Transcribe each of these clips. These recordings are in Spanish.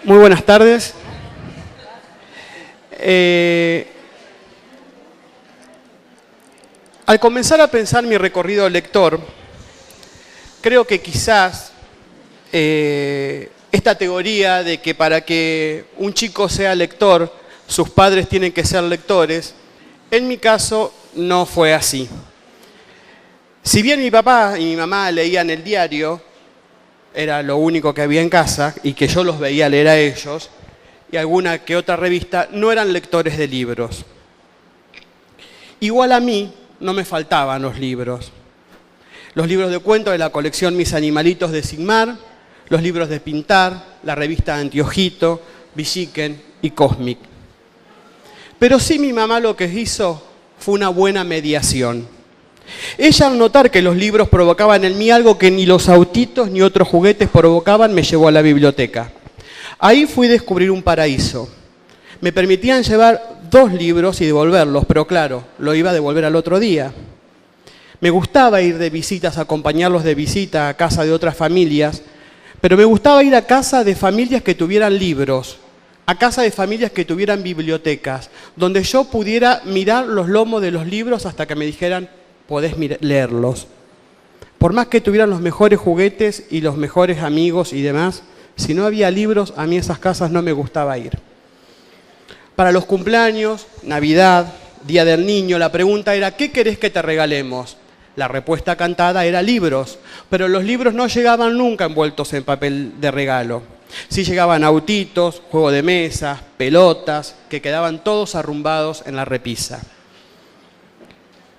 Muy buenas tardes. Al comenzar a pensar mi recorrido lector, creo que quizás esta teoría de que para que un chico sea lector, sus padres tienen que ser lectores, en mi caso no fue así. Si bien mi papá y mi mamá leían el diario, era lo único que había en casa y que yo los veía leer a ellos, y alguna que otra revista, no eran lectores de libros. Igual a mí no me faltaban los libros. Los libros de cuentos de la colección Mis Animalitos de Sigmar, los libros de pintar, la revista Antiojito, Villiquen y Cosmic. Pero sí mi mamá lo que hizo fue una buena mediación. Ella, al notar que los libros provocaban en mí algo que ni los autitos ni otros juguetes provocaban, me llevó a la biblioteca. Ahí fui a descubrir un paraíso. Me permitían llevar 2 libros y devolverlos, pero claro, lo iba a devolver al otro día. Me gustaba ir de visitas, acompañarlos de visita a casa de otras familias, pero me gustaba ir a casa de familias que tuvieran libros, a casa de familias que tuvieran bibliotecas, donde yo pudiera mirar los lomos de los libros hasta que me dijeran, podés leerlos. Por más que tuvieran los mejores juguetes y los mejores amigos y demás, si no había libros, a mí esas casas no me gustaba ir. Para los cumpleaños, Navidad, Día del Niño, la pregunta era, ¿qué querés que te regalemos? La respuesta cantada era libros, pero los libros no llegaban nunca envueltos en papel de regalo. Sí llegaban autitos, juegos de mesa, pelotas, que quedaban todos arrumbados en la repisa.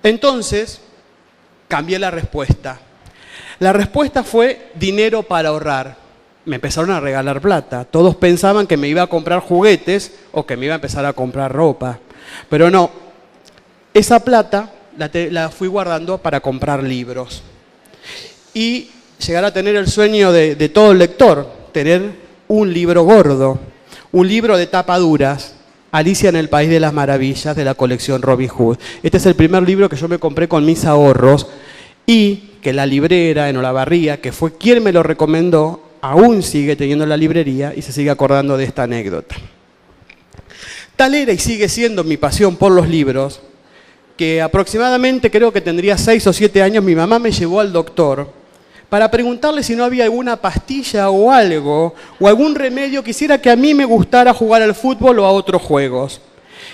Entonces, cambié la respuesta. La respuesta fue dinero para ahorrar. Me empezaron a regalar plata. Todos pensaban que me iba a comprar juguetes o que me iba a empezar a comprar ropa. Pero no, esa plata la fui guardando para comprar libros. Y llegar a tener el sueño de todo lector, tener un libro gordo, un libro de tapa duras, Alicia en el País de las Maravillas, de la colección Robin Hood. Este es el primer libro que yo me compré con mis ahorros y que la librera en Olavarría, que fue quien me lo recomendó, aún sigue teniendo la librería y se sigue acordando de esta anécdota. Tal era y sigue siendo mi pasión por los libros, que aproximadamente creo que tendría 6 o 7 años, mi mamá me llevó al doctor para preguntarle si no había alguna pastilla o algo, o algún remedio que hiciera que a mí me gustara jugar al fútbol o a otros juegos.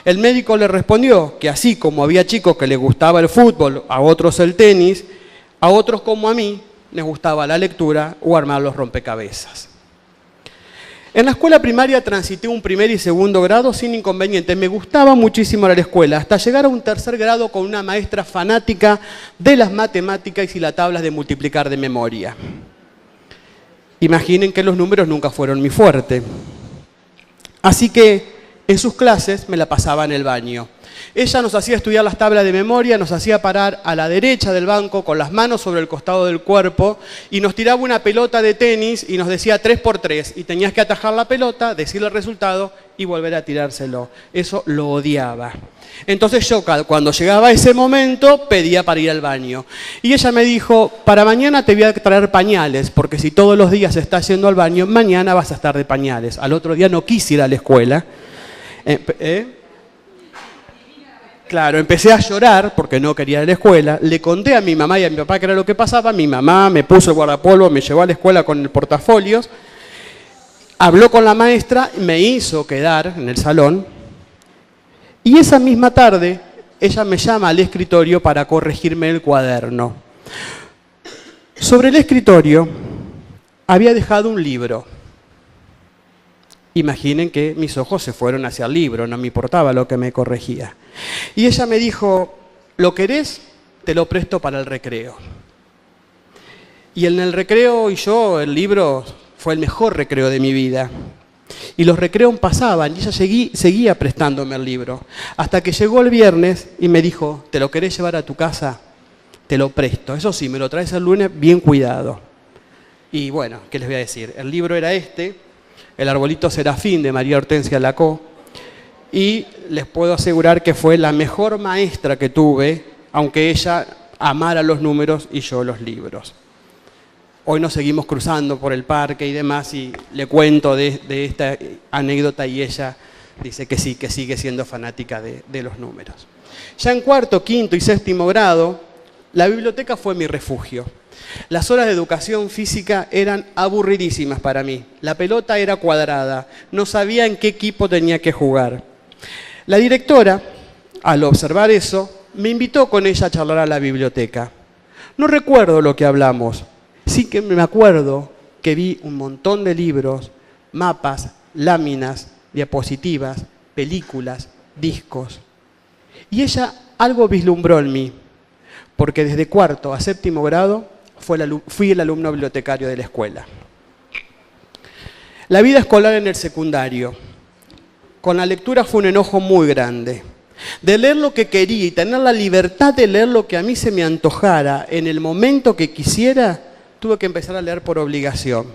El médico le respondió que así como había chicos que les gustaba el fútbol, a otros el tenis, a otros como a mí les gustaba la lectura o armar los rompecabezas. En la escuela primaria transité un primer y segundo grado sin inconveniente. Me gustaba muchísimo la escuela, hasta llegar a un tercer grado con una maestra fanática de las matemáticas y las tablas de multiplicar de memoria. Imaginen que los números nunca fueron mi fuerte. Así que en sus clases me la pasaba en el baño. Ella nos hacía estudiar las tablas de memoria, nos hacía parar a la derecha del banco con las manos sobre el costado del cuerpo y nos tiraba una pelota de tenis y nos decía 3×3 y tenías que atajar la pelota, decirle el resultado y volver a tirárselo. Eso lo odiaba. Entonces yo cuando llegaba ese momento pedía para ir al baño. Y ella me dijo, para mañana te voy a traer pañales, porque si todos los días estás yendo al baño, mañana vas a estar de pañales. Al otro día no quise ir a la escuela. Claro, empecé a llorar porque no quería ir a la escuela. Le conté a mi mamá y a mi papá qué era lo que pasaba. Mi mamá me puso el guardapolvo, me llevó a la escuela con el portafolios. Habló con la maestra, me hizo quedar en el salón. Y esa misma tarde, ella me llama al escritorio para corregirme el cuaderno. Sobre el escritorio había dejado un libro. Imaginen que mis ojos se fueron hacia el libro, no me importaba lo que me corregía. Y ella me dijo, ¿lo querés? Te lo presto para el recreo. Y en el recreo y yo, el libro fue el mejor recreo de mi vida. Y los recreos pasaban y ella seguía prestándome el libro. Hasta que llegó el viernes y me dijo, ¿te lo querés llevar a tu casa? Te lo presto. Eso sí, me lo traes el lunes bien cuidado. Y bueno, ¿qué les voy a decir? El libro era este. El arbolito Serafín de María Hortensia Lacó, y les puedo asegurar que fue la mejor maestra que tuve, aunque ella amara los números y yo los libros. Hoy nos seguimos cruzando por el parque y demás y le cuento de esta anécdota y ella dice que sí, que sigue siendo fanática de los números. Ya en cuarto, quinto y séptimo grado, la biblioteca fue mi refugio. Las horas de educación física eran aburridísimas para mí. La pelota era cuadrada, no sabía en qué equipo tenía que jugar. La directora, al observar eso, me invitó con ella a charlar a la biblioteca. No recuerdo lo que hablamos, sí que me acuerdo que vi un montón de libros, mapas, láminas, diapositivas, películas, discos. Y ella algo vislumbró en mí, porque desde cuarto a séptimo grado fui el alumno bibliotecario de la escuela. La vida escolar en el secundario. Con la lectura fue un enojo muy grande. De leer lo que quería y tener la libertad de leer lo que a mí se me antojara en el momento que quisiera, tuve que empezar a leer por obligación.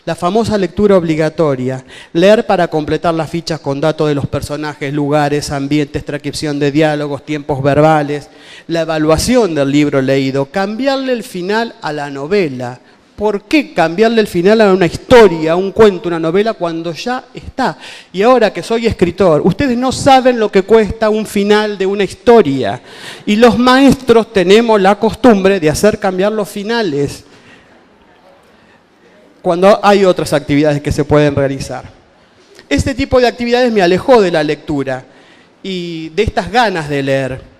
La famosa lectura obligatoria, leer para completar las fichas con datos de los personajes, lugares, ambientes, transcripción de diálogos, tiempos verbales, la evaluación del libro leído, cambiarle el final a la novela. ¿Por qué cambiarle el final a una historia, a un cuento, una novela, cuando ya está? Y ahora que soy escritor, ustedes no saben lo que cuesta un final de una historia. Y los maestros tenemos la costumbre de hacer cambiar los finales cuando hay otras actividades que se pueden realizar. Este tipo de actividades me alejó de la lectura y de estas ganas de leer.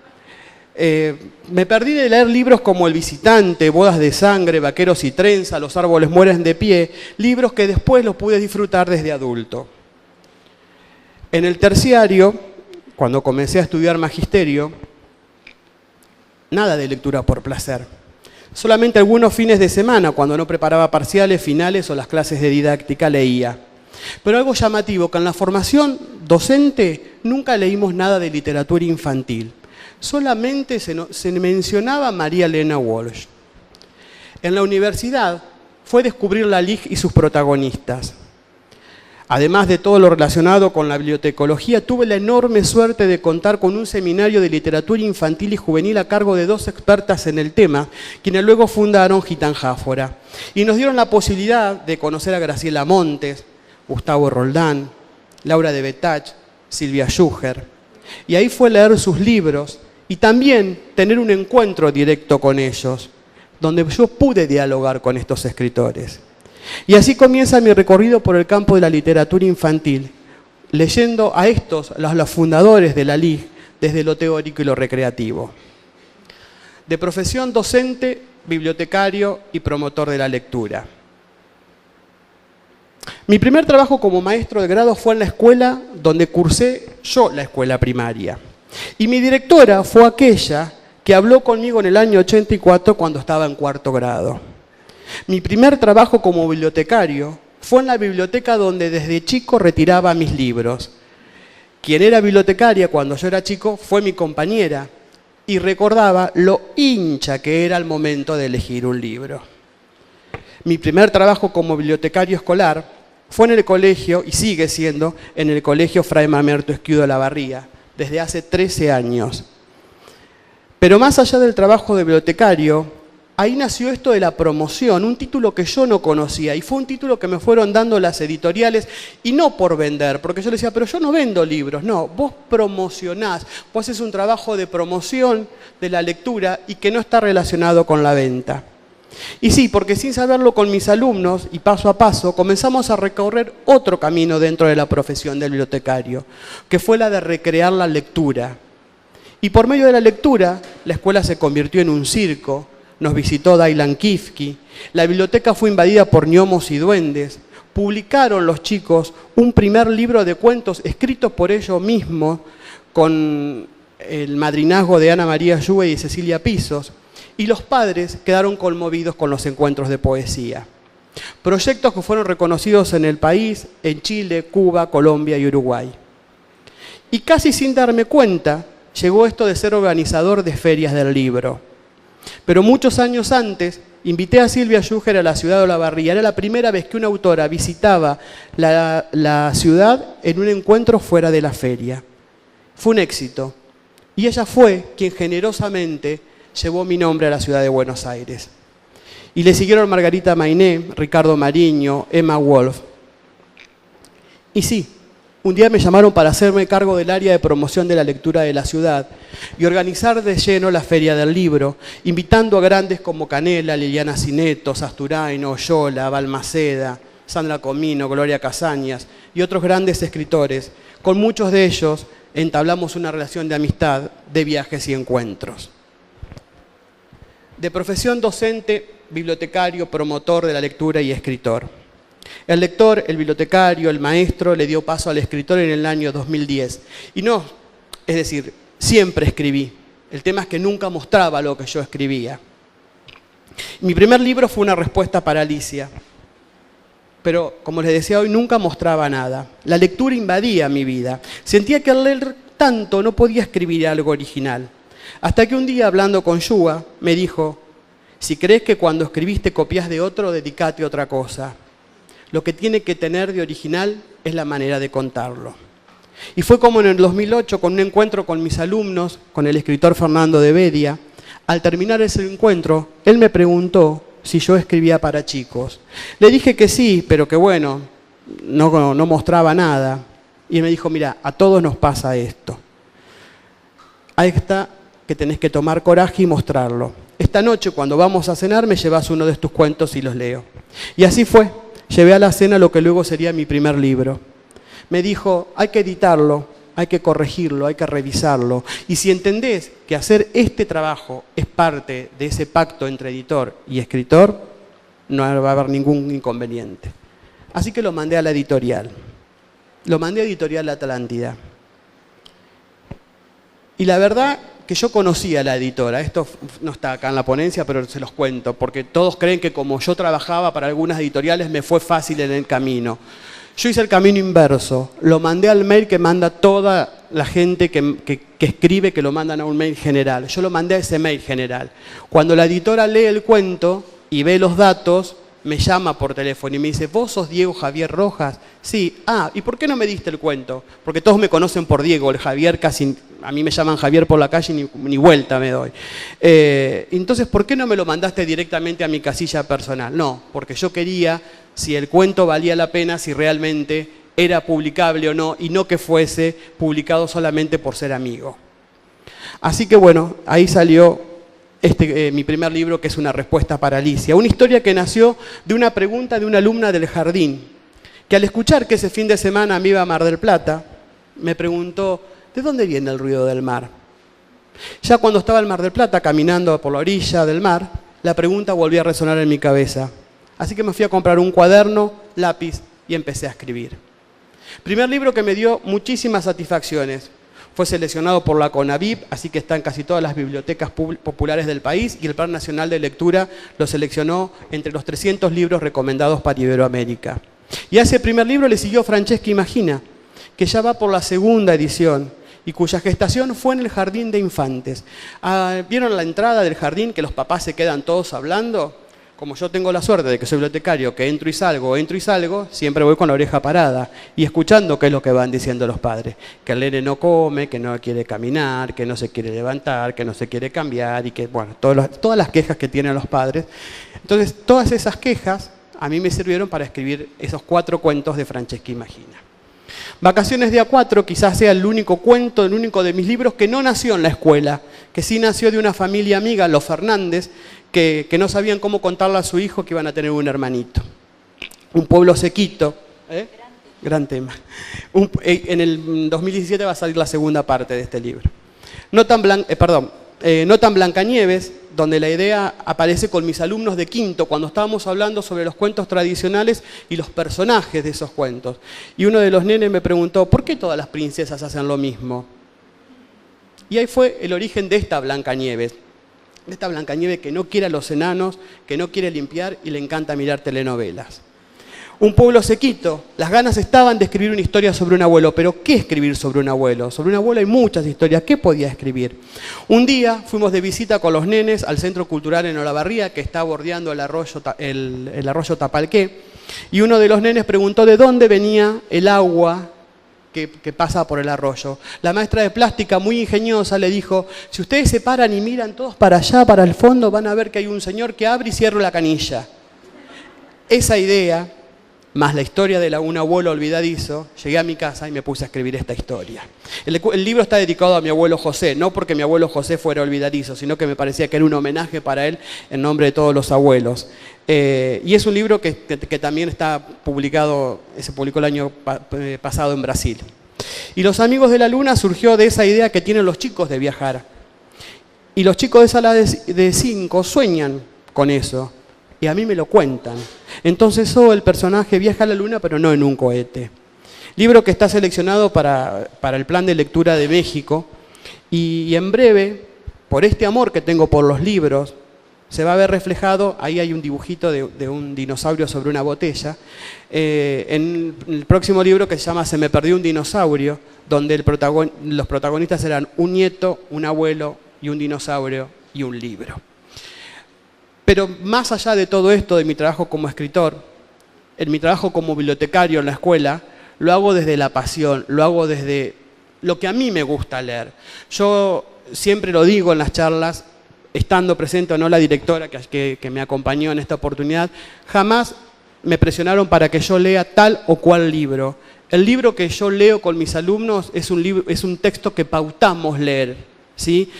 Me perdí de leer libros como El visitante, Bodas de sangre, Vaqueros y trenza, Los árboles mueren de pie, libros que después los pude disfrutar desde adulto. En el terciario, cuando comencé a estudiar magisterio, nada de lectura por placer. Solamente algunos fines de semana, cuando no preparaba parciales, finales o las clases de didáctica, leía. Pero algo llamativo, que en la formación docente nunca leímos nada de literatura infantil. Solamente se mencionaba a María Elena Walsh. En la universidad fue descubrir la LIG y sus protagonistas. Además de todo lo relacionado con la bibliotecología, tuve la enorme suerte de contar con un seminario de literatura infantil y juvenil a cargo de 2 expertas en el tema, quienes luego fundaron Gitanjáfora. Y nos dieron la posibilidad de conocer a Graciela Montes, Gustavo Roldán, Laura de Betach, Silvia Schuher. Y ahí fue leer sus libros y también tener un encuentro directo con ellos, donde yo pude dialogar con estos escritores. Y así comienza mi recorrido por el campo de la literatura infantil, leyendo a estos, los fundadores de la LIG, desde lo teórico y lo recreativo. De profesión docente, bibliotecario y promotor de la lectura. Mi primer trabajo como maestro de grado fue en la escuela donde cursé yo la escuela primaria. Y mi directora fue aquella que habló conmigo en el año 84 cuando estaba en cuarto grado. Mi primer trabajo como bibliotecario fue en la biblioteca donde desde chico retiraba mis libros. Quien era bibliotecaria cuando yo era chico fue mi compañera y recordaba lo hincha que era al momento de elegir un libro. Mi primer trabajo como bibliotecario escolar fue en el colegio, y sigue siendo, en el colegio Fray Mamerto Esquiudo Olavarría, desde hace 13 años. Pero más allá del trabajo de bibliotecario, ahí nació esto de la promoción, un título que yo no conocía, y fue un título que me fueron dando las editoriales, y no por vender, porque yo le decía, pero yo no vendo libros, no, vos promocionás, vos haces un trabajo de promoción de la lectura y que no está relacionado con la venta. Y sí, porque sin saberlo con mis alumnos y paso a paso comenzamos a recorrer otro camino dentro de la profesión del bibliotecario, que fue la de recrear la lectura. Y por medio de la lectura, la escuela se convirtió en un circo, nos visitó Dailan Kifki, la biblioteca fue invadida por gnomos y duendes, publicaron los chicos un primer libro de cuentos escritos por ellos mismos, con el madrinazgo de Ana María Yue y Cecilia Pisos, y los padres quedaron conmovidos con los encuentros de poesía. Proyectos que fueron reconocidos en el país, en Chile, Cuba, Colombia y Uruguay. Y casi sin darme cuenta, llegó esto de ser organizador de ferias del libro. Pero muchos años antes, invité a Silvia Schuher a la ciudad de Olavarría. Era la primera vez que una autora visitaba la ciudad en un encuentro fuera de la feria. Fue un éxito. Y ella fue quien generosamente llevó mi nombre a la ciudad de Buenos Aires. Y le siguieron Margarita Mainé, Ricardo Mariño, Emma Wolf. Y sí, un día me llamaron para hacerme cargo del área de promoción de la lectura de la ciudad y organizar de lleno la Feria del Libro, invitando a grandes como Canela, Liliana Cineto, Sasturaino, Oyola, Balmaceda, Sandra Comino, Gloria Casañas y otros grandes escritores. Con muchos de ellos entablamos una relación de amistad, de viajes y encuentros. De profesión docente, bibliotecario, promotor de la lectura y escritor. El lector, el bibliotecario, el maestro le dio paso al escritor en el año 2010. Y no, es decir, siempre escribí. El tema es que nunca mostraba lo que yo escribía. Mi primer libro fue una respuesta para Alicia. Pero, como les decía hoy, nunca mostraba nada. La lectura invadía mi vida. Sentía que al leer tanto no podía escribir algo original. Hasta que un día, hablando con Yuga, me dijo: si crees que cuando escribiste copias de otro, dedicate a otra cosa. Lo que tiene que tener de original es la manera de contarlo. Y fue como en el 2008, con un encuentro con mis alumnos, con el escritor Fernando de Bedia. Al terminar ese encuentro, él me preguntó si yo escribía para chicos. Le dije que sí, pero que bueno, no mostraba nada. Y me dijo: mira, a todos nos pasa esto. Ahí está, que tenés que tomar coraje y mostrarlo. Esta noche, cuando vamos a cenar, me llevas uno de tus cuentos y los leo. Y así fue. Llevé a la cena lo que luego sería mi primer libro. Me dijo: hay que editarlo, hay que corregirlo, hay que revisarlo. Y si entendés que hacer este trabajo es parte de ese pacto entre editor y escritor, no va a haber ningún inconveniente. Así que lo mandé a la editorial. Lo mandé a Editorial Atlántida. Y la verdad que yo conocía a la editora. Esto no está acá en la ponencia, pero se los cuento, porque todos creen que como yo trabajaba para algunas editoriales me fue fácil en el camino. Yo hice el camino inverso. Lo mandé al mail que manda toda la gente que escribe, que lo mandan a un mail general. Yo lo mandé a ese mail general. Cuando la editora lee el cuento y ve los datos, me llama por teléfono y me dice: ¿vos sos Diego Javier Rojas? Sí. Ah, ¿y por qué no me diste el cuento? Porque todos me conocen por Diego, el Javier casi... A mí me llaman Javier por la calle, ni vuelta me doy. Entonces, ¿por qué no me lo mandaste directamente a mi casilla personal? No, porque yo quería, si el cuento valía la pena, si realmente era publicable o no, y no que fuese publicado solamente por ser amigo. Así que bueno, ahí salió mi primer libro, que es Una respuesta para Alicia. Una historia que nació de una pregunta de una alumna del jardín, que al escuchar que ese fin de semana me iba a Mar del Plata, me preguntó: ¿de dónde viene el ruido del mar? Ya cuando estaba en Mar del Plata, caminando por la orilla del mar, la pregunta volvió a resonar en mi cabeza. Así que me fui a comprar un cuaderno, lápiz y empecé a escribir. Primer libro que me dio muchísimas satisfacciones. Fue seleccionado por la CONAVIP, así que está en casi todas las bibliotecas populares del país, y el Plan Nacional de Lectura lo seleccionó entre los 300 libros recomendados para Iberoamérica. Y a ese primer libro le siguió Francesca Imagina, que ya va por la segunda edición y cuya gestación fue en el jardín de infantes. ¿Vieron la entrada del jardín que los papás se quedan todos hablando? Como yo tengo la suerte de que soy bibliotecario, que entro y salgo, siempre voy con la oreja parada y escuchando qué es lo que van diciendo los padres. Que el nene no come, que no quiere caminar, que no se quiere levantar, que no se quiere cambiar y que, bueno, todas las quejas que tienen los padres. Entonces, todas esas quejas a mí me sirvieron para escribir esos 4 cuentos de Francesca Imagina. Vacaciones de A4 quizás sea el único cuento, el único de mis libros que no nació en la escuela, que sí nació de una familia amiga, los Fernández, que no sabían cómo contarle a su hijo que iban a tener un hermanito. Un pueblo sequito. Gran tema. En el 2017 va a salir la segunda parte de este libro. No tan Blancanieves, donde la idea aparece con mis alumnos de quinto, cuando estábamos hablando sobre los cuentos tradicionales y los personajes de esos cuentos. Y uno de los nenes me preguntó: ¿por qué todas las princesas hacen lo mismo? Y ahí fue el origen de esta Blancanieves. Esta Blancanieves que no quiere a los enanos, que no quiere limpiar y le encanta mirar telenovelas. Un pueblo sequito. Las ganas estaban de escribir una historia sobre un abuelo. ¿Pero qué escribir sobre un abuelo? Sobre un abuelo hay muchas historias. ¿Qué podía escribir? Un día fuimos de visita con los nenes al Centro Cultural en Olavarría, que está bordeando el arroyo Tapalqué. Y uno de los nenes preguntó de dónde venía el agua que pasa por el arroyo. La maestra de plástica, muy ingeniosa, le dijo, si ustedes se paran y miran todos para allá, para el fondo, van a ver que hay un señor que abre y cierra la canilla. Esa idea, más la historia de un abuelo olvidadizo, llegué a mi casa y me puse a escribir esta historia. El libro está dedicado a mi abuelo José, no porque mi abuelo José fuera olvidadizo, sino que me parecía que era un homenaje para él en nombre de todos los abuelos. Y es un libro que también está publicado, se publicó el año pasado en Brasil. Y Los Amigos de la Luna surgió de esa idea que tienen los chicos de viajar. Y los chicos de sala de 5 sueñan con eso. Y a mí me lo cuentan. Entonces, el personaje viaja a la luna, pero no en un cohete. Libro que está seleccionado para el Plan de Lectura de México. Y en breve, por este amor que tengo por los libros, se va a ver reflejado, ahí hay un dibujito de un dinosaurio sobre una botella, en el próximo libro que se llama Se me perdió un dinosaurio, donde los protagonistas eran un nieto, un abuelo y un dinosaurio y un libro. Pero más allá de todo esto, de mi trabajo como escritor, en mi trabajo como bibliotecario en la escuela, lo hago desde la pasión, lo hago desde lo que a mí me gusta leer. Yo siempre lo digo en las charlas, estando presente o no la directora que me acompañó en esta oportunidad, jamás me presionaron para que yo lea tal o cual libro. El libro que yo leo con mis alumnos es un texto que pautamos leer, ¿sí?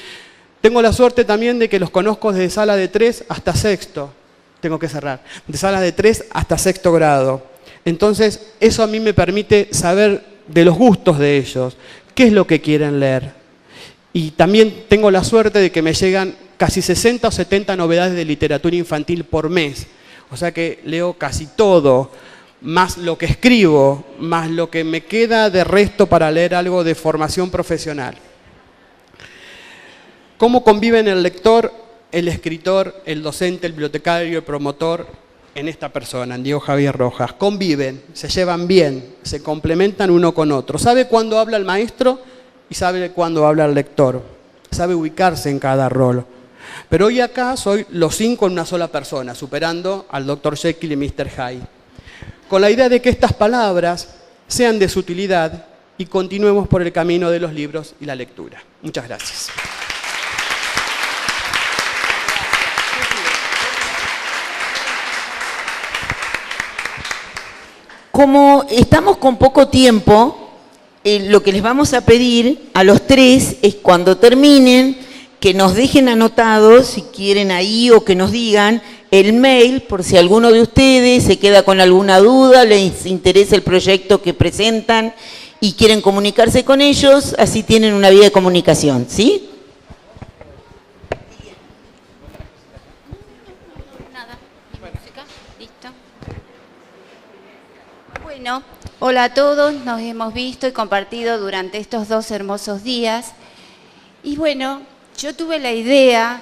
Tengo la suerte también de que los conozco desde sala de 3 hasta sexto. Tengo que cerrar. De sala de 3 hasta sexto grado. Entonces, eso a mí me permite saber de los gustos de ellos. ¿Qué es lo que quieren leer? Y también tengo la suerte de que me llegan casi 60 o 70 novedades de literatura infantil por mes. O sea que leo casi todo, más lo que escribo, más lo que me queda de resto para leer algo de formación profesional. ¿Cómo conviven el lector, el escritor, el docente, el bibliotecario, el promotor en esta persona, en Diego Javier Rojas? Conviven, se llevan bien, se complementan uno con otro. Sabe cuándo habla el maestro y sabe cuándo habla el lector. Sabe ubicarse en cada rol. Pero hoy acá soy los 5 en una sola persona, superando al Dr. Jekyll y Mr. Hyde. Con la idea de que estas palabras sean de su utilidad y continuemos por el camino de los libros y la lectura. Muchas gracias. Como estamos con poco tiempo, lo que les vamos a pedir a los 3 es cuando terminen que nos dejen anotados, si quieren ahí, o que nos digan el mail, por si alguno de ustedes se queda con alguna duda, les interesa el proyecto que presentan y quieren comunicarse con ellos, así tienen una vía de comunicación, ¿sí? Nada, mi música, listo. Bueno, hola a todos, nos hemos visto y compartido durante estos 2 hermosos días. Y bueno, yo tuve la idea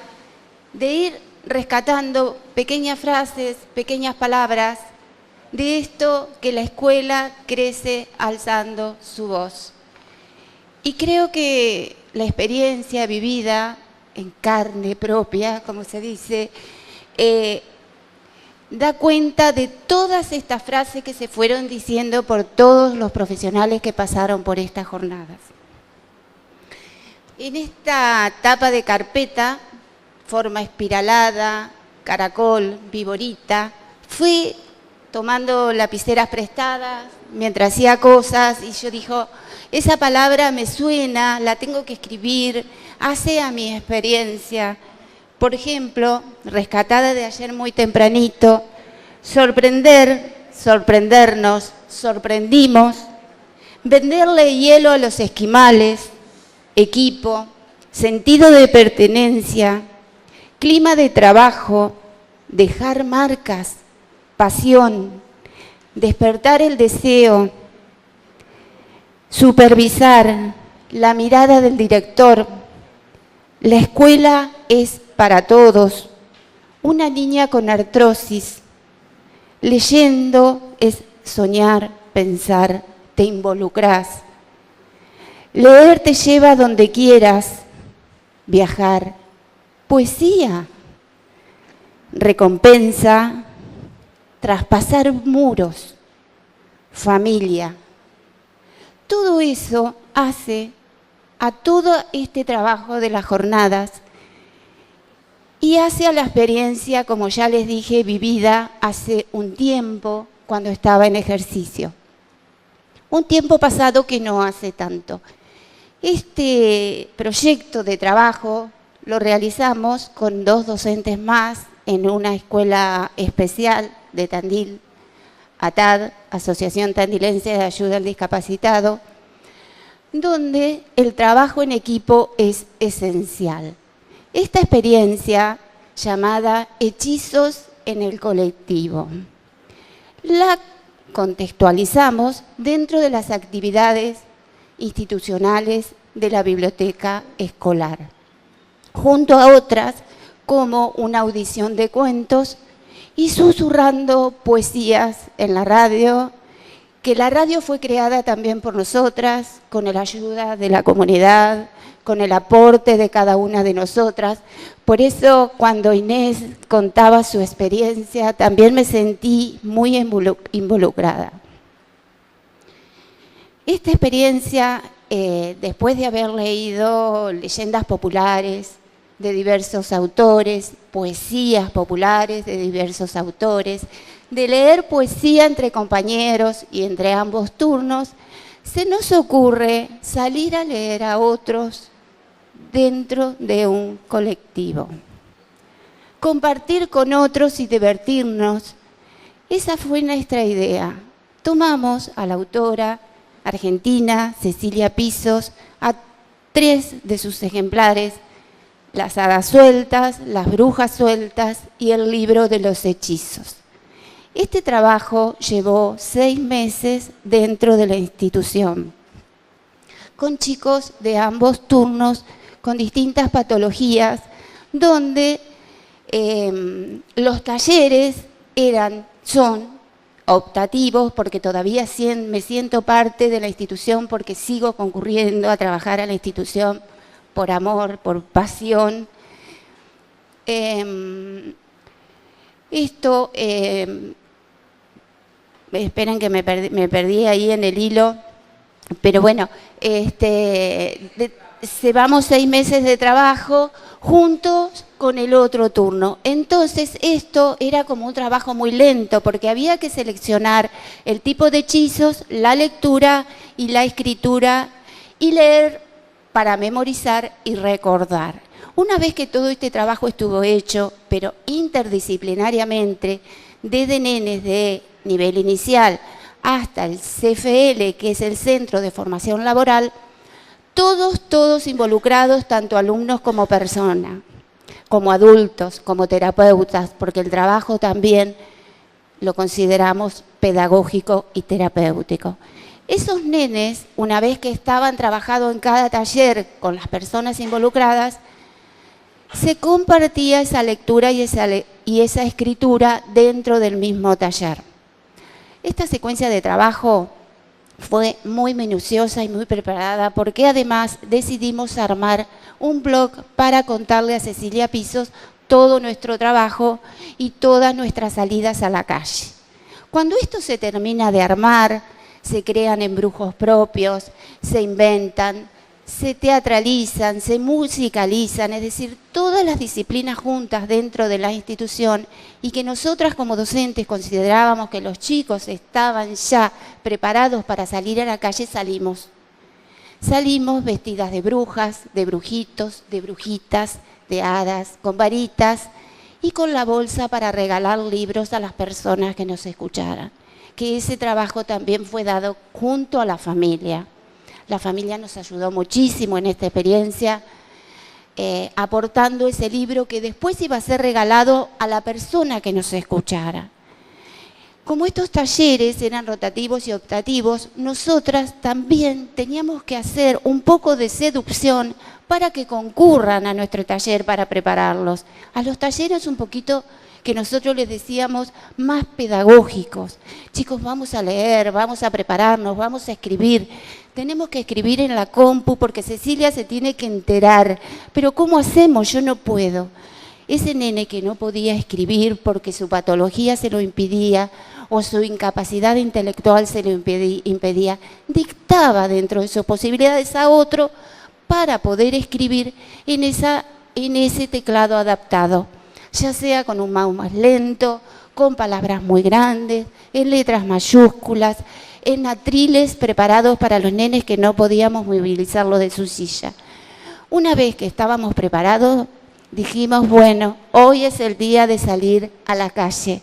de ir rescatando pequeñas frases, pequeñas palabras de esto que la escuela crece alzando su voz. Y creo que la experiencia vivida en carne propia, como se dice, da cuenta de todas estas frases que se fueron diciendo por todos los profesionales que pasaron por estas jornadas. En esta tapa de carpeta, forma espiralada, caracol, viborita, fui tomando lapiceras prestadas mientras hacía cosas y yo dije, esa palabra me suena, la tengo que escribir, hace a mi experiencia. Por ejemplo, rescatada de ayer muy tempranito, sorprender, sorprendernos, sorprendimos, venderle hielo a los esquimales, equipo, sentido de pertenencia, clima de trabajo, dejar marcas, pasión, despertar el deseo, supervisar, la mirada del director. La escuela es para todos. Una niña con artrosis. Leyendo es soñar, pensar, te involucras. Leer te lleva donde quieras. Viajar. Poesía. Recompensa. Traspasar muros. Familia. Todo eso hace a todo este trabajo de las jornadas y hace a la experiencia, como ya les dije, vivida hace un tiempo cuando estaba en ejercicio. Un tiempo pasado que no hace tanto. Este proyecto de trabajo lo realizamos con 2 docentes más en una escuela especial de Tandil, ATAD, Asociación Tandilense de Ayuda al Discapacitado, donde el trabajo en equipo es esencial. Esta experiencia llamada Hechizos en el Colectivo, la contextualizamos dentro de las actividades institucionales de la biblioteca escolar, junto a otras como una audición de cuentos y susurrando poesías en la radio, que la radio fue creada también por nosotras, con la ayuda de la comunidad, con el aporte de cada una de nosotras. Por eso, cuando Inés contaba su experiencia, también me sentí muy involucrada. Esta experiencia, después de haber leído leyendas populares de diversos autores, poesías populares de diversos autores, de leer poesía entre compañeros y entre ambos turnos, se nos ocurre salir a leer a otros dentro de un colectivo. Compartir con otros y divertirnos, esa fue nuestra idea. Tomamos a la autora argentina Cecilia Pisos, a 3 de sus ejemplares, Las hadas sueltas, Las brujas sueltas y el libro de los hechizos. Este trabajo llevó 6 meses dentro de la institución, con chicos de ambos turnos, con distintas patologías, donde los talleres son optativos, porque todavía me siento parte de la institución, porque sigo concurriendo a trabajar a la institución por amor, por pasión. Esperen que me perdí ahí en el hilo, pero bueno, llevamos 6 meses de trabajo juntos con el otro turno. Entonces esto era como un trabajo muy lento, porque había que seleccionar el tipo de hechizos, la lectura y la escritura, y leer para memorizar y recordar. Una vez que todo este trabajo estuvo hecho, pero interdisciplinariamente, desde nenes de nivel inicial hasta el CFL, que es el Centro de Formación Laboral, todos involucrados, tanto alumnos como personas, como adultos, como terapeutas, porque el trabajo también lo consideramos pedagógico y terapéutico. Esos nenes, una vez que estaban trabajando en cada taller con las personas involucradas, se compartía esa lectura y esa escritura dentro del mismo taller. Esta secuencia de trabajo fue muy minuciosa y muy preparada, porque además decidimos armar un blog para contarle a Cecilia Pisos todo nuestro trabajo y todas nuestras salidas a la calle. Cuando esto se termina de armar, se crean embrujos propios, se inventan, se teatralizan, se musicalizan, es decir, todas las disciplinas juntas dentro de la institución, y que nosotras como docentes considerábamos que los chicos estaban ya preparados para salir a la calle. Salimos vestidas de brujas, de brujitos, de brujitas, de hadas, con varitas y con la bolsa para regalar libros a las personas que nos escucharan. Que ese trabajo también fue dado junto a la familia. La familia nos ayudó muchísimo en esta experiencia, aportando ese libro que después iba a ser regalado a la persona que nos escuchara. Como estos talleres eran rotativos y optativos, nosotras también teníamos que hacer un poco de seducción para que concurran a nuestro taller, para prepararlos. A los talleres un poquito que nosotros les decíamos más pedagógicos. Chicos, vamos a leer, vamos a prepararnos, vamos a escribir. Tenemos que escribir en la compu porque Cecilia se tiene que enterar. Pero ¿cómo hacemos? Yo no puedo. ese nene que no podía escribir porque su patología se lo impedía o su incapacidad intelectual se lo impedía, dictaba dentro de sus posibilidades a otro para poder escribir en ese teclado adaptado, ya sea con un mouse más lento, con palabras muy grandes, en letras mayúsculas, en atriles preparados para los nenes que no podíamos movilizarlo de su silla. Una vez que estábamos preparados, dijimos, bueno, hoy es el día de salir a la calle.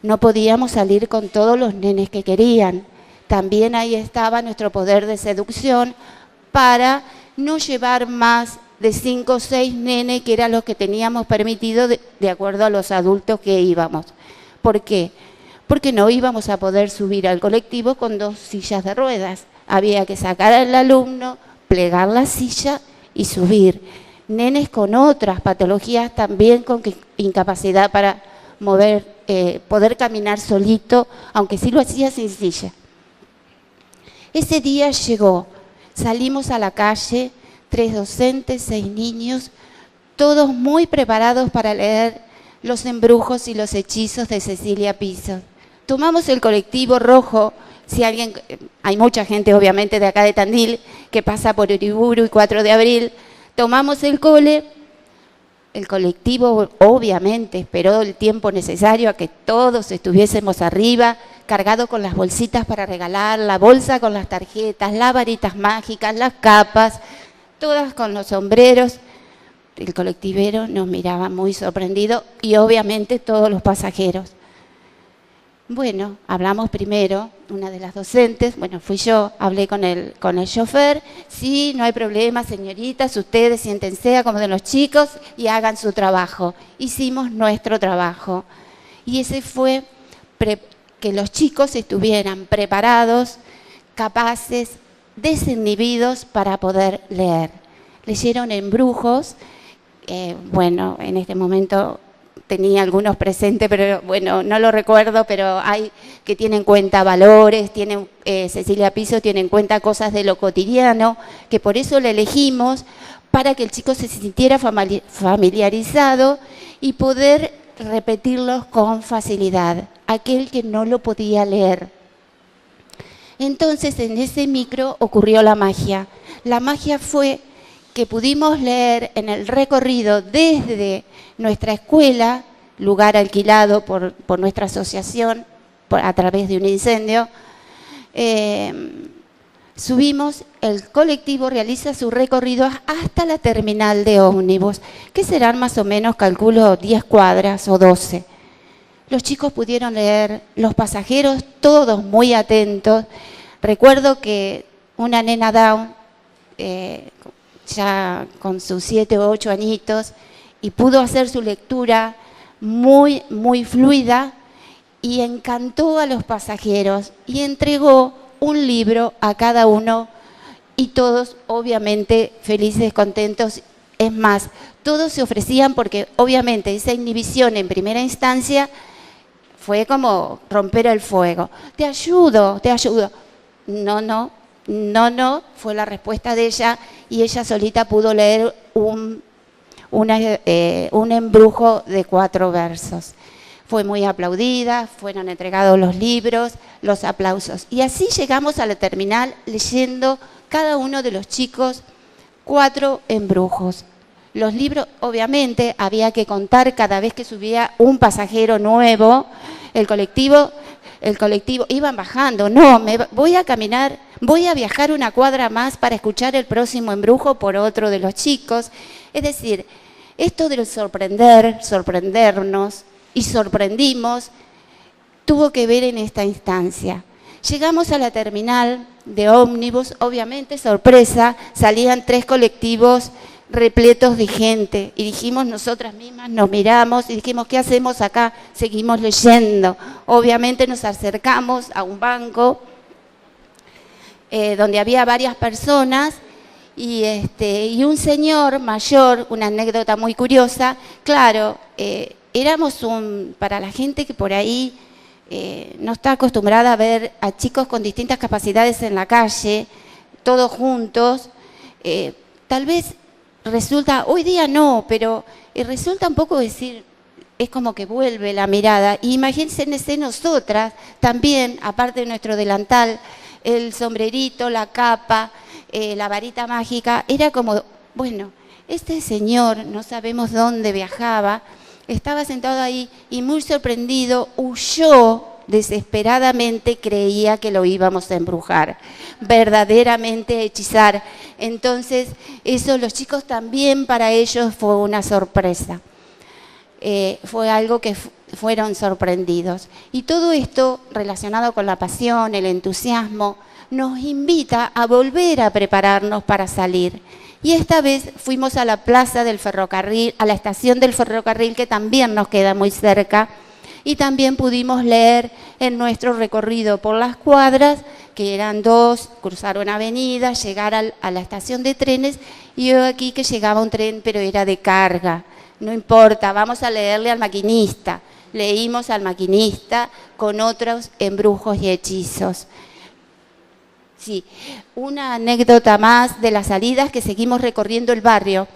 No podíamos salir con todos los nenes que querían. También ahí estaba nuestro poder de seducción para no llevar más de 5 o 6 nenes, que era lo que teníamos permitido de acuerdo a los adultos que íbamos. ¿Por qué? Porque no íbamos a poder subir al colectivo con 2 sillas de ruedas. Había que sacar al alumno, plegar la silla y subir. Nenes con otras patologías también con incapacidad para poder caminar solito, aunque sí lo hacía sin silla. Ese día llegó, salimos a la calle, 3 docentes, 6 niños, todos muy preparados para leer los embrujos y los hechizos de Cecilia Pisos. Tomamos el colectivo rojo, hay mucha gente obviamente de acá de Tandil que pasa por Uriburu y 4 de abril, tomamos el colectivo obviamente esperó el tiempo necesario a que todos estuviésemos arriba, cargado con las bolsitas para regalar, la bolsa con las tarjetas, las varitas mágicas, las capas, todas con los sombreros. El colectivero nos miraba muy sorprendido y obviamente todos los pasajeros. Bueno, hablamos primero, una de las docentes, bueno, fui yo, hablé con el chofer, sí, no hay problema, señoritas, ustedes siéntense, acomoden los chicos y hagan su trabajo. Hicimos nuestro trabajo y ese fue que los chicos estuvieran preparados, capaces, desinhibidos para poder leer. Leyeron embrujos, bueno, en este momento tenía algunos presentes, pero bueno, no lo recuerdo, pero hay que tienen en cuenta valores, Cecilia Piso tiene en cuenta cosas de lo cotidiano, que por eso la elegimos, para que el chico se sintiera familiarizado y poder repetirlos con facilidad, aquel que no lo podía leer. Entonces, en ese micro ocurrió la magia. La magia fue que pudimos leer en el recorrido desde nuestra escuela, lugar alquilado por nuestra asociación a través de un incendio, subimos, el colectivo realiza su recorrido hasta la terminal de ómnibus, que serán más o menos, calculo, 10 cuadras o 12. Los chicos pudieron leer, los pasajeros todos muy atentos. Recuerdo que una nena Down, ya con sus 7 o 8 añitos, y pudo hacer su lectura muy, muy fluida y encantó a los pasajeros y entregó un libro a cada uno y todos obviamente felices, contentos. Es más, todos se ofrecían porque obviamente esa inhibición en primera instancia fue como romper el fuego. Te ayudo, te ayudo. No, fue la respuesta de ella y ella solita pudo leer un embrujo de 4 versos. Fue muy aplaudida, fueron entregados los libros, los aplausos. Y así llegamos a la terminal leyendo cada uno de los chicos 4 embrujos. Los libros, obviamente, había que contar cada vez que subía un pasajero nuevo. El colectivo iban bajando. No, voy a caminar, voy a viajar 1 cuadra más para escuchar el próximo embrujo por otro de los chicos. Es decir, esto de sorprendernos y sorprendimos, tuvo que ver en esta instancia. Llegamos a la terminal de ómnibus, obviamente, sorpresa, salían 3 colectivos repletos de gente y dijimos nosotras mismas, nos miramos y dijimos, ¿qué hacemos acá? Seguimos leyendo. Obviamente nos acercamos a un banco donde había varias personas y un señor mayor, una anécdota muy curiosa, claro, éramos para la gente que por ahí no está acostumbrada a ver a chicos con distintas capacidades en la calle, todos juntos, tal vez resulta, hoy día no, pero resulta un poco decir, es como que vuelve la mirada. Y imagínense nosotras también, aparte de nuestro delantal, el sombrerito, la capa, la varita mágica, era como, bueno, este señor, no sabemos dónde viajaba, estaba sentado ahí y muy sorprendido huyó desesperadamente, creía que lo íbamos a embrujar, verdaderamente a hechizar. Entonces, eso los chicos también, para ellos fue una sorpresa. Fue algo que fueron sorprendidos. Y todo esto relacionado con la pasión, el entusiasmo, nos invita a volver a prepararnos para salir. Y esta vez fuimos a la plaza del ferrocarril, a la estación del ferrocarril, que también nos queda muy cerca, y también pudimos leer en nuestro recorrido por las cuadras, que eran 2, cruzar una avenida, llegar a la estación de trenes, y yo aquí que llegaba un tren, pero era de carga. No importa, vamos a leerle al maquinista. Leímos al maquinista con otros embrujos y hechizos. Sí, una anécdota más de las salidas que seguimos recorriendo el barrio,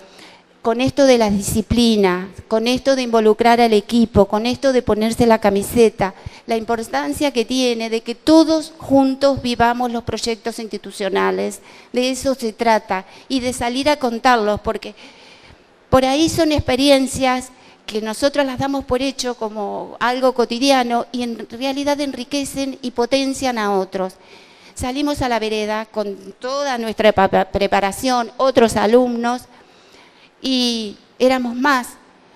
con esto de la disciplina, con esto de involucrar al equipo, con esto de ponerse la camiseta, la importancia que tiene de que todos juntos vivamos los proyectos institucionales. De eso se trata, y de salir a contarlos, porque por ahí son experiencias que nosotros las damos por hecho como algo cotidiano y en realidad enriquecen y potencian a otros. Salimos a la vereda con toda nuestra preparación, otros alumnos, y éramos más.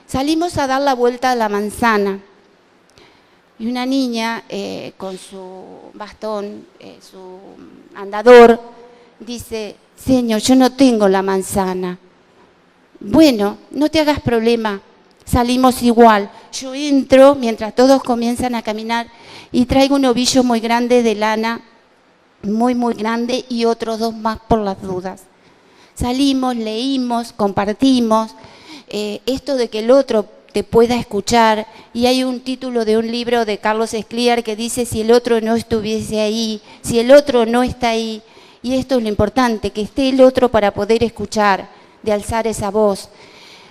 Salimos a dar la vuelta a la manzana. Y una niña con su bastón, su andador, dice, señor, yo no tengo la manzana. Bueno, no te hagas problema, salimos igual. Yo entro mientras todos comienzan a caminar y traigo un ovillo muy grande de lana, muy grande, y otros 2 más por las dudas. Salimos, leímos, compartimos, esto de que el otro te pueda escuchar, y hay un título de un libro de Carlos Escliar que dice si el otro no estuviese ahí, si el otro no está ahí, y esto es lo importante, que esté el otro para poder escuchar, de alzar esa voz.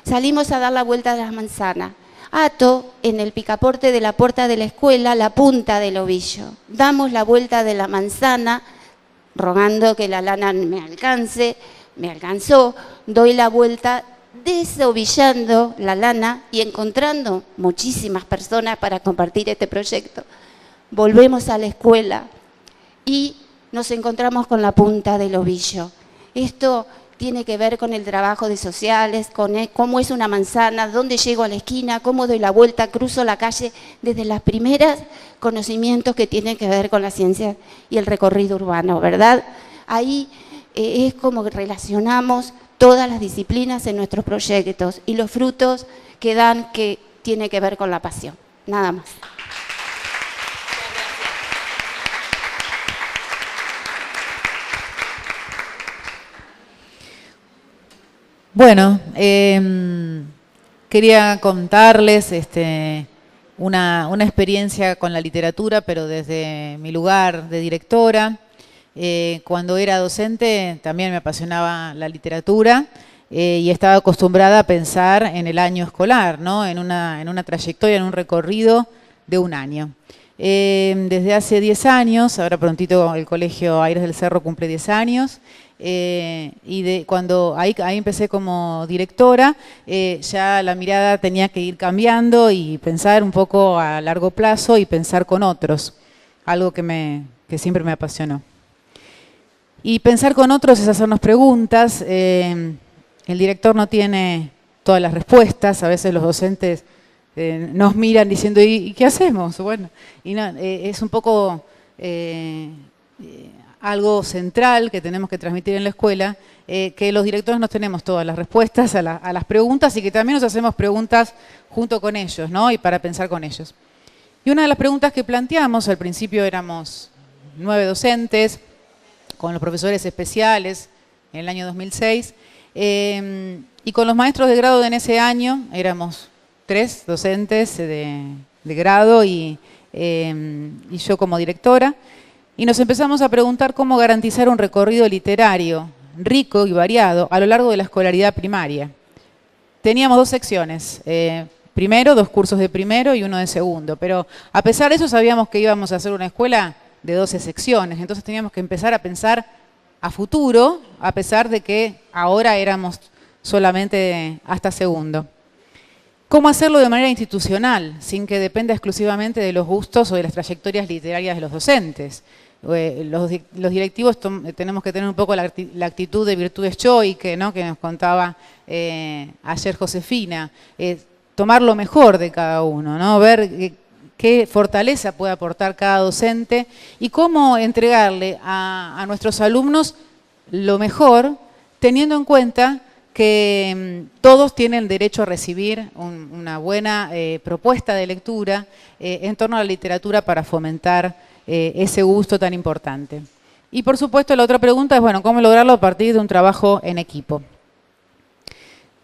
Salimos a dar la vuelta de las manzanas. Ato en el picaporte de la puerta de la escuela la punta del ovillo. Damos la vuelta de la manzana, rogando que la lana me alcance, me alcanzó, doy la vuelta desovillando la lana y encontrando muchísimas personas para compartir este proyecto. Volvemos a la escuela y nos encontramos con la punta del ovillo. Esto tiene que ver con el trabajo de sociales, con cómo es una manzana, dónde llego a la esquina, cómo doy la vuelta, cruzo la calle, desde las primeras conocimientos que tienen que ver con la ciencia y el recorrido urbano, ¿verdad? Ahí es como relacionamos todas las disciplinas en nuestros proyectos y los frutos que dan, que tiene que ver con la pasión. Nada más. Bueno, quería contarles una experiencia con la literatura, pero desde mi lugar de directora. Cuando era docente también me apasionaba la literatura y estaba acostumbrada a pensar en el año escolar, ¿no? En una trayectoria, en un recorrido de un año. Desde hace 10 años, ahora prontito el Colegio Aires del Cerro cumple 10 años, y cuando ahí empecé como directora, ya la mirada tenía que ir cambiando y pensar un poco a largo plazo y pensar con otros, algo que siempre me apasionó. Y pensar con otros es hacernos preguntas. El director no tiene todas las respuestas, a veces los docentes nos miran diciendo, ¿y qué hacemos? Bueno, y no, es un poco algo central que tenemos que transmitir en la escuela, que los directores no tenemos todas las respuestas a las preguntas y que también nos hacemos preguntas junto con ellos, ¿no? Y para pensar con ellos. Y una de las preguntas que planteamos, al principio éramos 9 docentes, con los profesores especiales en el año 2006, y con los maestros de grado en ese año éramos 3 docentes de grado y yo como directora, y nos empezamos a preguntar cómo garantizar un recorrido literario rico y variado a lo largo de la escolaridad primaria. Teníamos 2 secciones, primero, 2 cursos de primero y 1 de segundo, pero a pesar de eso sabíamos que íbamos a hacer una escuela de 12 secciones, entonces teníamos que empezar a pensar a futuro, a pesar de que ahora éramos solamente hasta segundo. ¿Cómo hacerlo de manera institucional, sin que dependa exclusivamente de los gustos o de las trayectorias literarias de los docentes? Los directivos tenemos que tener un poco la actitud de virtudes choique, ¿no?, que nos contaba ayer Josefina, tomar lo mejor de cada uno, ¿no?, ver qué fortaleza puede aportar cada docente y cómo entregarle a nuestros alumnos lo mejor, teniendo en cuenta que todos tienen derecho a recibir una buena propuesta de lectura en torno a la literatura para fomentar ese gusto tan importante. Y por supuesto la otra pregunta es, bueno, ¿cómo lograrlo a partir de un trabajo en equipo?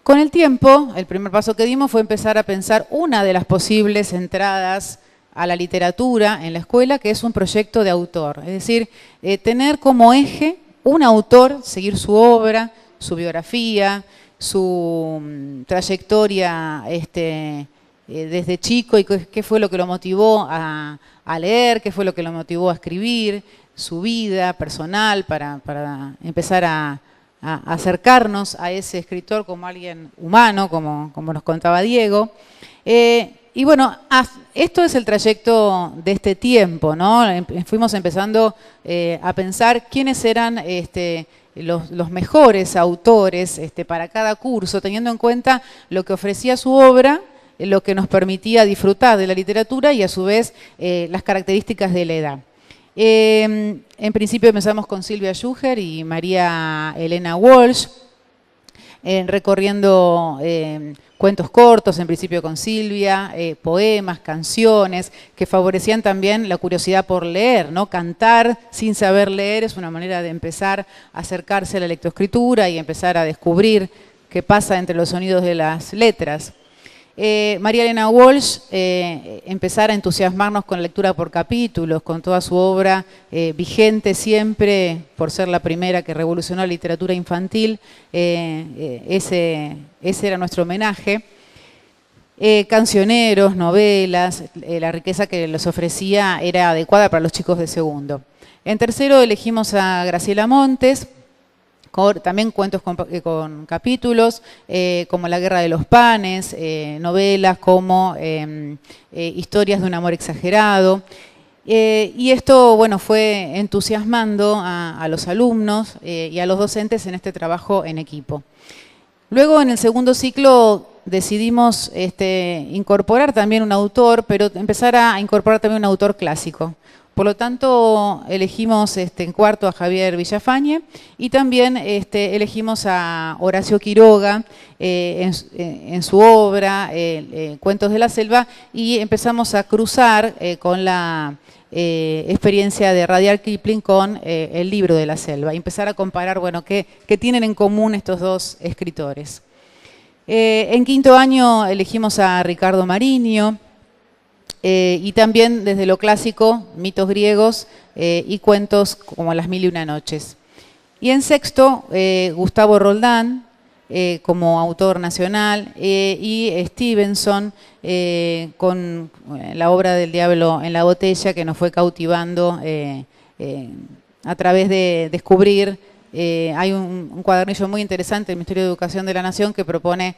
Con el tiempo, el primer paso que dimos fue empezar a pensar una de las posibles entradas a la literatura en la escuela, que es un proyecto de autor. Es decir, tener como eje un autor, seguir su obra, su biografía, su trayectoria desde chico y qué fue lo que lo motivó a leer, qué fue lo que lo motivó a escribir, su vida personal para empezar a acercarnos a ese escritor como alguien humano, como nos contaba Diego. Y bueno, esto es el trayecto de este tiempo, ¿no? Fuimos empezando a pensar quiénes eran los mejores autores para cada curso, teniendo en cuenta lo que ofrecía su obra, lo que nos permitía disfrutar de la literatura y a su vez las características de la edad. En principio empezamos con Silvia Schuher y María Elena Walsh, recorriendo cuentos cortos, en principio con Silvia, poemas, canciones, que favorecían también la curiosidad por leer, ¿no? Cantar sin saber leer es una manera de empezar a acercarse a la lectoescritura y empezar a descubrir qué pasa entre los sonidos de las letras. María Elena Walsh, empezar a entusiasmarnos con la lectura por capítulos, con toda su obra vigente siempre, por ser la primera que revolucionó la literatura infantil, ese era nuestro homenaje. Cancioneros, novelas, la riqueza que les ofrecía era adecuada para los chicos de segundo. En tercero elegimos a Graciela Montes, también cuentos con capítulos, como La Guerra de los Panes, novelas como Historias de un amor exagerado. Y esto, bueno, fue entusiasmando a los alumnos y a los docentes en este trabajo en equipo. Luego, en el segundo ciclo, decidimos incorporar también un autor, pero empezar a incorporar también un autor clásico. Por lo tanto, elegimos en cuarto a Javier Villafañe y también elegimos a Horacio Quiroga en su obra, Cuentos de la Selva, y empezamos a cruzar con la experiencia de Rudyard Kipling con el libro de la selva y empezar a comparar, bueno, qué tienen en común estos dos escritores. En quinto año elegimos a Ricardo Mariño, y también desde lo clásico, mitos griegos y cuentos como Las Mil y Una Noches. Y en sexto, Gustavo Roldán como autor nacional y Stevenson con la obra del Diablo en la Botella, que nos fue cautivando a través de descubrir. Hay un cuadernillo muy interesante, el Ministerio de Educación de la Nación, que propone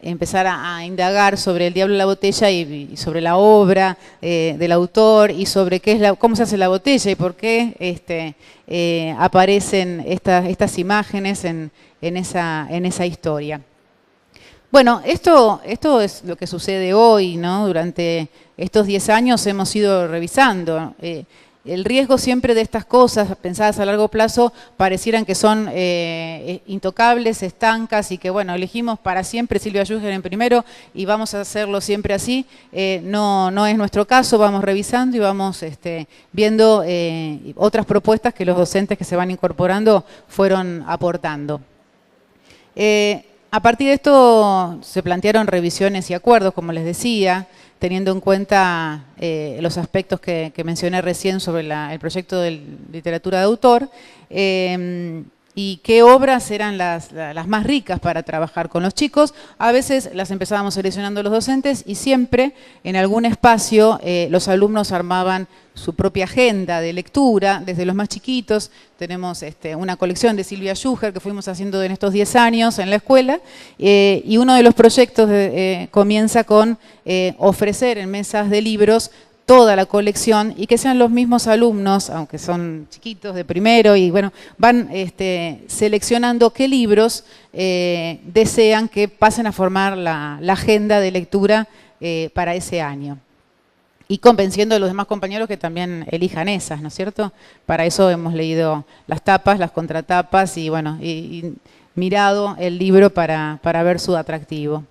empezar a indagar sobre el Diablo en la Botella y sobre la obra del autor y sobre cómo se hace la botella y por qué aparecen estas imágenes en esa historia. Bueno, esto es lo que sucede hoy, ¿no? Durante estos 10 años hemos ido revisando. El riesgo siempre de estas cosas pensadas a largo plazo parecieran que son intocables, estancas y que, bueno, elegimos para siempre Silvia Schuher en primero y vamos a hacerlo siempre así. No es nuestro caso, vamos revisando y vamos viendo otras propuestas que los docentes que se van incorporando fueron aportando. A partir de esto se plantearon revisiones y acuerdos, como les decía, teniendo en cuenta los aspectos que mencioné recién sobre el proyecto de literatura de autor. y qué obras eran las más ricas para trabajar con los chicos. A veces las empezábamos seleccionando los docentes y siempre en algún espacio los alumnos armaban su propia agenda de lectura, desde los más chiquitos. Tenemos una colección de Silvia Schuher que fuimos haciendo en estos 10 años en la escuela, y uno de los proyectos comienza con ofrecer en mesas de libros toda la colección y que sean los mismos alumnos, aunque son chiquitos de primero, y bueno, van seleccionando qué libros desean que pasen a formar la agenda de lectura para ese año. Y convenciendo a los demás compañeros que también elijan esas, ¿no es cierto? Para eso hemos leído las tapas, las contratapas y bueno, y mirado el libro para ver su atractivo.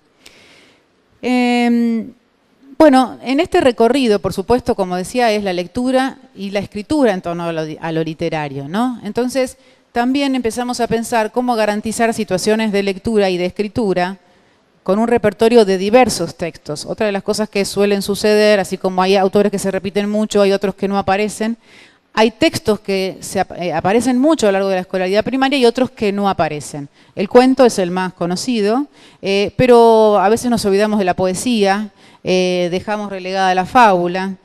Bueno, en este recorrido, por supuesto, como decía, es la lectura y la escritura en torno a lo literario, ¿no? Entonces, también empezamos a pensar cómo garantizar situaciones de lectura y de escritura con un repertorio de diversos textos. Otra de las cosas que suelen suceder, así como hay autores que se repiten mucho, hay otros que no aparecen, hay textos que aparecen mucho a lo largo de la escolaridad primaria y otros que no aparecen. El cuento es el más conocido, pero a veces nos olvidamos de la poesía, dejamos relegada la fábula,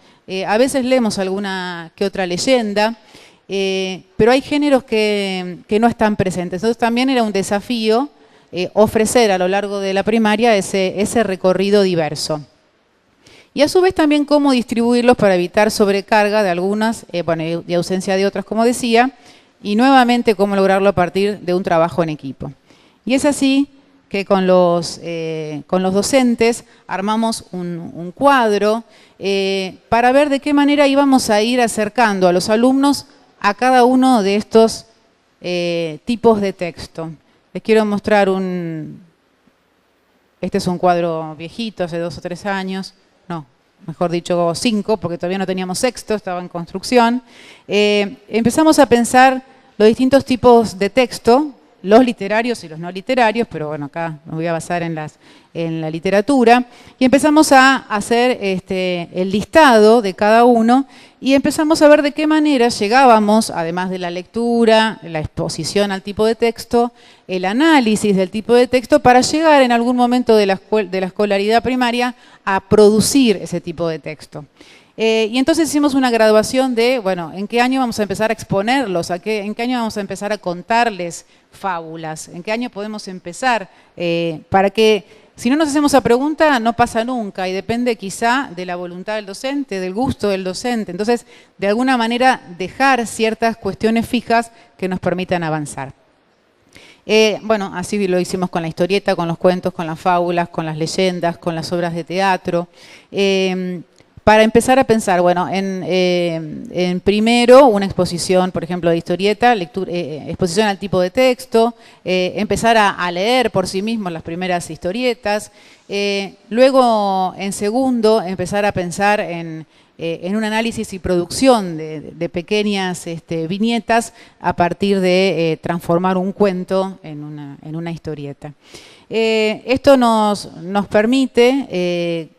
a veces leemos alguna que otra leyenda, pero hay géneros que no están presentes. Entonces también era un desafío ofrecer a lo largo de la primaria ese recorrido diverso. Y a su vez también cómo distribuirlos para evitar sobrecarga de algunas, bueno, y ausencia de otras, como decía, y nuevamente cómo lograrlo a partir de un trabajo en equipo. Y es así que con los docentes armamos un cuadro para ver de qué manera íbamos a ir acercando a los alumnos a cada uno de estos tipos de texto. Les quiero mostrar este es un cuadro viejito, hace 2 o 3 años, no, mejor dicho 5, porque todavía no teníamos sexto, estaba en construcción. Empezamos a pensar los distintos tipos de texto, los literarios y los no literarios, pero bueno, acá me voy a basar en la literatura, y empezamos a hacer el listado de cada uno y empezamos a ver de qué manera llegábamos, además de la lectura, la exposición al tipo de texto, el análisis del tipo de texto, para llegar en algún momento de la escolaridad primaria a producir ese tipo de texto. Y entonces hicimos una graduación de, bueno, ¿en qué año vamos a empezar a exponerlos? ¿En qué año vamos a empezar a contarles fábulas? ¿En qué año podemos empezar? Para que, si no nos hacemos esa pregunta, no pasa nunca y depende quizá de la voluntad del docente, del gusto del docente. Entonces, de alguna manera, dejar ciertas cuestiones fijas que nos permitan avanzar. Bueno, así lo hicimos con la historieta, con los cuentos, con las fábulas, con las leyendas, con las obras de teatro. Para empezar a pensar, bueno, en primero una exposición, por ejemplo, de historieta, exposición al tipo de texto, empezar a leer por sí mismos las primeras historietas, luego en segundo empezar a pensar en un análisis y producción de pequeñas viñetas a partir de transformar un cuento en una historieta. Esto nos permite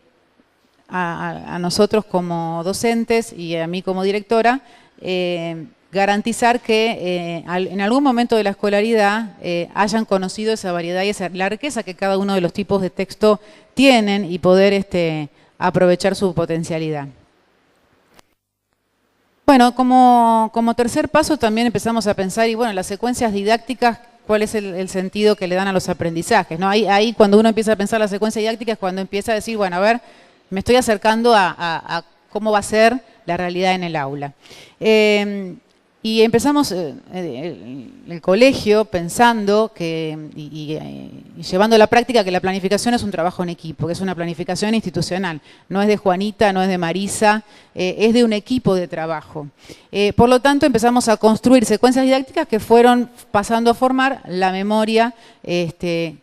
a nosotros como docentes y a mí como directora, garantizar que en algún momento de la escolaridad hayan conocido esa variedad y la riqueza que cada uno de los tipos de texto tienen y poder aprovechar su potencialidad. Bueno, como tercer paso también empezamos a pensar, y bueno, las secuencias didácticas, cuál es el sentido que le dan a los aprendizajes, ¿no? Ahí cuando uno empieza a pensar la secuencia didáctica es cuando empieza a decir, bueno, a ver, me estoy acercando a cómo va a ser la realidad en el aula. Y empezamos el colegio pensando y llevando a la práctica que la planificación es un trabajo en equipo, que es una planificación institucional. No es de Juanita, no es de Marisa, es de un equipo de trabajo. Por lo tanto, empezamos a construir secuencias didácticas que fueron pasando a formar la memoria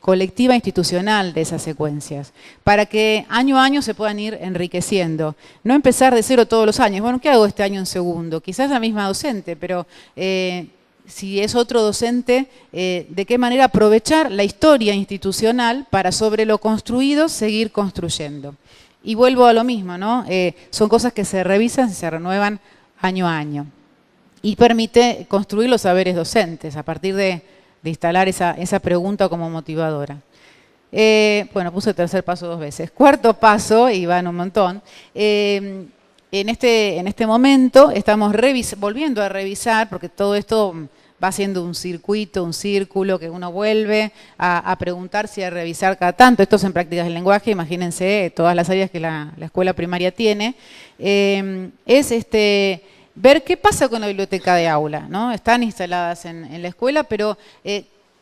colectiva institucional de esas secuencias, para que año a año se puedan ir enriqueciendo. No empezar de cero todos los años. Bueno, ¿qué hago este año en segundo? Quizás la misma docente, pero si es otro docente, de qué manera aprovechar la historia institucional para sobre lo construido seguir construyendo. Y vuelvo a lo mismo, ¿no? Son cosas que se revisan y se renuevan año a año. y permite construir los saberes docentes a partir de instalar esa pregunta como motivadora. Bueno, puse tercer paso 2 veces. Cuarto paso, y van un montón. En este momento estamos volviendo a revisar, porque todo esto va siendo un circuito, un círculo, que uno vuelve a preguntarse y a revisar cada tanto. Esto es en prácticas del lenguaje, imagínense todas las áreas que la escuela primaria tiene. Ver qué pasa con la biblioteca de aula, ¿no? Están instaladas en la escuela, pero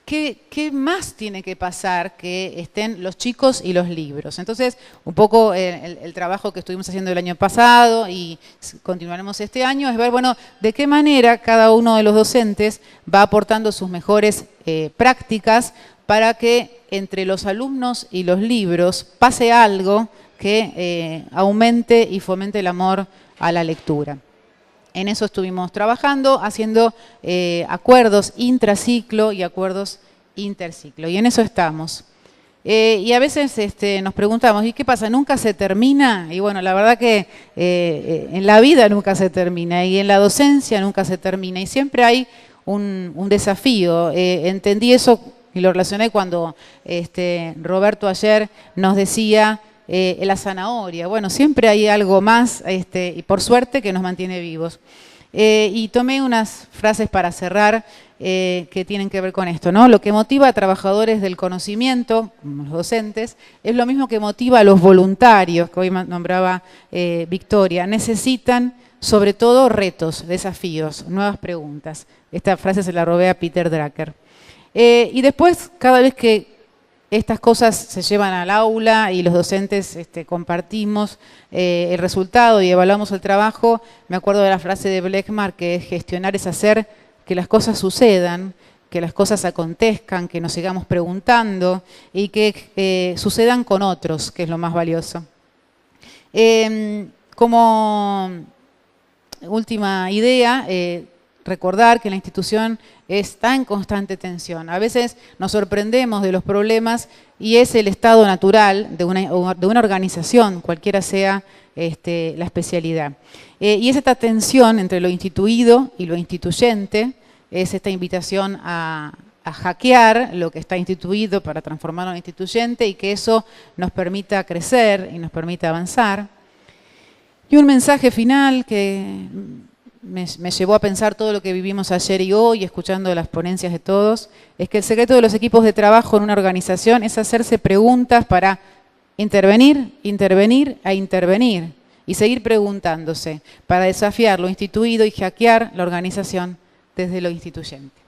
¿qué más tiene que pasar que estén los chicos y los libros? Entonces, un poco el trabajo que estuvimos haciendo el año pasado y continuaremos este año es ver, bueno, de qué manera cada uno de los docentes va aportando sus mejores prácticas para que entre los alumnos y los libros pase algo que aumente y fomente el amor a la lectura. En eso estuvimos trabajando, haciendo acuerdos intraciclo y acuerdos interciclo. Y en eso estamos. Y a veces nos preguntamos, ¿y qué pasa? ¿Nunca se termina? Y bueno, la verdad que en la vida nunca se termina y en la docencia nunca se termina. Y siempre hay un desafío. Entendí eso y lo relacioné cuando Roberto ayer nos decía la zanahoria. Bueno, siempre hay algo más, y por suerte, que nos mantiene vivos. Y tomé unas frases para cerrar que tienen que ver con esto, ¿no? Lo que motiva a trabajadores del conocimiento, como los docentes, es lo mismo que motiva a los voluntarios, que hoy nombraba Victoria. Necesitan, sobre todo, retos, desafíos, nuevas preguntas. Esta frase se la robé a Peter Drucker. Y después, cada vez que estas cosas se llevan al aula y los docentes compartimos el resultado y evaluamos el trabajo, me acuerdo de la frase de Blechmar, que es gestionar es hacer que las cosas sucedan, que las cosas acontezcan, que nos sigamos preguntando y que sucedan con otros, que es lo más valioso. Como última idea, recordar que la institución está en constante tensión. A veces nos sorprendemos de los problemas y es el estado natural de una organización, cualquiera sea la especialidad. Y es esta tensión entre lo instituido y lo instituyente, es esta invitación a hackear lo que está instituido para transformarlo en instituyente y que eso nos permita crecer y nos permita avanzar. Y un mensaje final que me llevó a pensar todo lo que vivimos ayer y hoy, escuchando las ponencias de todos, es que el secreto de los equipos de trabajo en una organización es hacerse preguntas para intervenir y seguir preguntándose para desafiar lo instituido y hackear la organización desde lo instituyente.